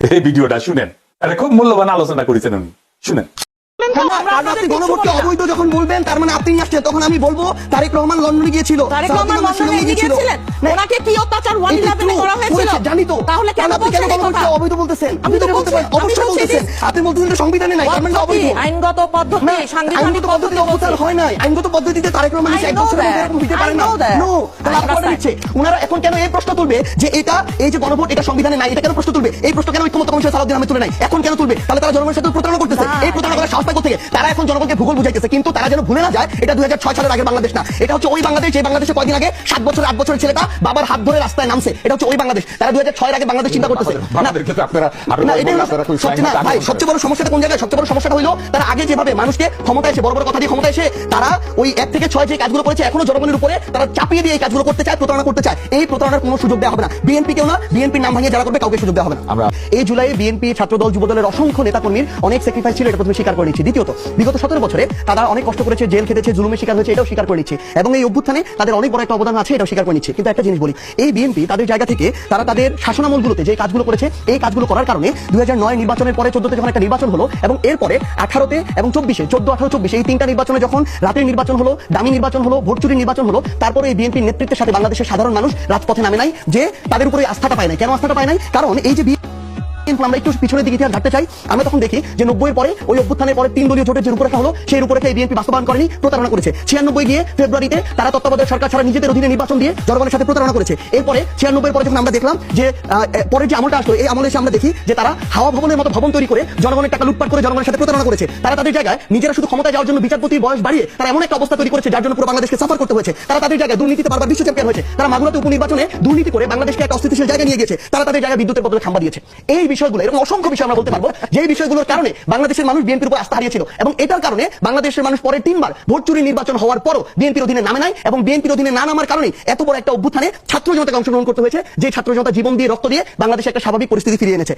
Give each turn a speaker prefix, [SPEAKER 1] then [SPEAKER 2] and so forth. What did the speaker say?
[SPEAKER 1] এই ভিডিওটা শুনেন, আরে খুব মূল্যবান আলোচনা করেছেন উনি, শুনেন।
[SPEAKER 2] আপনি গণভোটকে অবৈধ যখন বলবেন, তার মানে আপনি আসছেন, তখন আমি বলবো তারেক রহমান লন্ডনে গিয়েছিল,
[SPEAKER 3] তারেক রহমান লন্ডনে গিয়েছিলেন, ওনাকে কি অত্যাচার 111 করা হয়েছিল
[SPEAKER 2] জানি তো।
[SPEAKER 3] তাহলে কেন
[SPEAKER 2] আপনি কেন গণভোটকে অবৈধ বলতেছেন? আপনি তো বলতে পারেন, অবশ্যই বলতেছেন। আপনি বলতেছেন যে সংবিধানে নাই, তার মানে অবৈধ।
[SPEAKER 3] আইনগত পদ্ধতি, সাংবিধানিক
[SPEAKER 2] আইনগত পদ্ধতিতে অবস্থান হয় নাই। আইনগত পদ্ধতিতে তারেক রহমান এক বছরের মধ্যে এরকম হইতে পারে না। নো, তাহলে আপনারা দিচ্ছে। ওনারা এখন কেন এই প্রশ্ন তুলবে যে এটা, এই যে গণভোট, এটা সংবিধানে নাই, এটা কেন প্রশ্ন তুলবে? এই প্রশ্ন কেন ঐক্যমত্য কমিশন সালাউদ্দিন আহমেদ তুলে নাই? এখন কেন তুলবে? তাহলে তারা জনগণের সাথে প্রতারণা করতেছে। এই প্রতারণা করার সাহস পায় কোথা থেকে? তারা এখন জনগণকে ভূগোল বুঝাইতেছে, কিন্তু তারা যেন ভুলে না যায় এটা 2006 সালের আগের বাংলাদেশ না। এটা হচ্ছে ওই বাংলাদেশ, যে বাংলাদেশে কয়দিন আগে 7 বছর 8 বছরের ছেলেটা বাবার হাত ধরে রাস্তায় নামছে। এটা হচ্ছে ওই বাংলাদেশ। তারা 2006 এর আগে বাংলাদেশ চিন্তা করতেছে না। ভাই, সবচেয়ে বড় সমস্যাটা কোন জায়গায়? সবচেয়ে বড় সমস্যাটা হলো তারা আগে যেভাবে মানুষকে ক্ষমতা এসে, বড় বড় কথা দিয়ে ক্ষমতা এসে, তারা ওই 1 থেকে 6 যে কাজগুলো করেছে, এখনো জনগণের উপরে তারা চাপিয়ে দিয়ে এই কাজগুলো করতে চায়, প্রতারণা করতে চায়। এই প্রতারণার কোনো সুযোগ দেওয়া হবে না বিএনপি কেউ না। বিএনপির নাম ভাঙিয়ে যারা করবে, কাউকে সুযোগ দেওয়া হবে না। আমরা এই জুলাইয়ে বিএনপি, ছাত্রদল, যুবদলের অসংখ্য নেতাকর্মীর অনেক স্যাক্রিফাইস ছিল, এটা প্রথমে স্বীকার করে নিচ্ছি। দ্বিতীয়ত, বিগত 17 বছরে তারা অনেক কষ্ট করেছে, জেল খেটেছে, জুলুমের শিকার হয়েছে, এটাও স্বীকার করে নিচ্ছি। এবং এই অভ্যুত্থানে তাদের অনেক বড় একটা অবদান আছে, এটাও স্বীকার করে নিচ্ছি। কিন্তু একটা জিনিস বলি, এই বিএনপি তাদের জায়গা থেকে তারা তাদের শাসনামলগুলোতে যে কাজগুলো করেছে, এই কাজগুলো করার কারণে 2009 নির্বাচনের পরে 14তে যখন একটা নির্বাচন হলো, এবং এরপরে 18তে এবং 24-এ, 14, 18, 24 এই তিনটা নির্বাচনে যখন রাতের নির্বাচন হলো, দামি নির্বাচন হলো, ভোট চুরির নির্বাচন হলো, তারপরে এই বিএনপির নেতৃত্বের সাথে বাংলাদেশের সাধারণ মানুষ রাজপথে নামে নাই, যে তাদের উপরে আস্থাটা পায় নাই। কেন আস্থাটা পায় নাই? কারণ এই যে আমরা একটু পিছনের দিকে ইতিহাস ঘাটতে চাই, আমরা তখন দেখি যে 90-এর পরে, ওই অভ্যুত্থানের পরে 3 দলীয় জোটের যে রূপরেখা হলো, সেই রূপরেখা এই বিএনপি বাস্তবায়ন করেনি, প্রতারণা করেছে। 96 গিয়ে ফেব্রুয়ারিতে তারা তত্ত্বাবধায়ক সরকার ছাড়া নিজেদের অধীনে নির্বাচন দিয়ে জনগণের সাথে প্রতারণা করেছে। এরপরে 96-এর পরে যখন আমরা দেখলাম যে পরে যে আমলটা আসলো, এই আমলে এসে আমরা দেখি যে তারা হাওয়া ভবনের মতো ভবন তৈরি করে জনগণের টাকা লুটপাট করে জনগণের সাথে প্রতারণা করেছে। তারা তাদের জায়গায় নিজেরা শুধু ক্ষমতায় যাওয়ার জন্য বিচারপতির বয়স বাড়িয়ে তারা এমন একটা অবস্থা তৈরি করেছে, যার জন্য পুরো বাংলাদেশকে সাফার করতে হয়েছে। তারা তাদের জায়গায় দুর্নীতিতে বারবার বিশ্ব চ্যাম্পিয়ন হয়েছে। তারা মাগুরাতে উপনির্বাচনে দুর্নীতি করে বাংলাদেশকে একটা অস্থিতিশীল জায়গায় নিয়ে গেছে। তারা তাদের জায়গায় বিদ্যুতের বদলে খাম্বা দিয়েছে। এই বিষয়গুলো, এরকম অসংখ্য বিষয় আমরা বলতে পারবো, যে বিষয়গুলোর কারণে বাংলাদেশের মানুষ বিএনপির উপর আস্থা হারিয়েছিল। এবং এটার কারণে বাংলাদেশের মানুষ পরে 3বার ভোট চুরি নির্বাচন হওয়ার পরও বিএনপির অধীনে নামে নাই, এবং বিএনপির অধীনে না নামার কারণে এত বড় একটা অভ্যুত্থানে ছাত্র জনতাকে অংশগ্রহণ করতে হয়েছে, যে ছাত্র জনতা জীবন দিয়ে, রক্ত দিয়ে বাংলাদেশে একটা স্বাভাবিক পরিস্থিতি ফিরিয়ে এনেছে।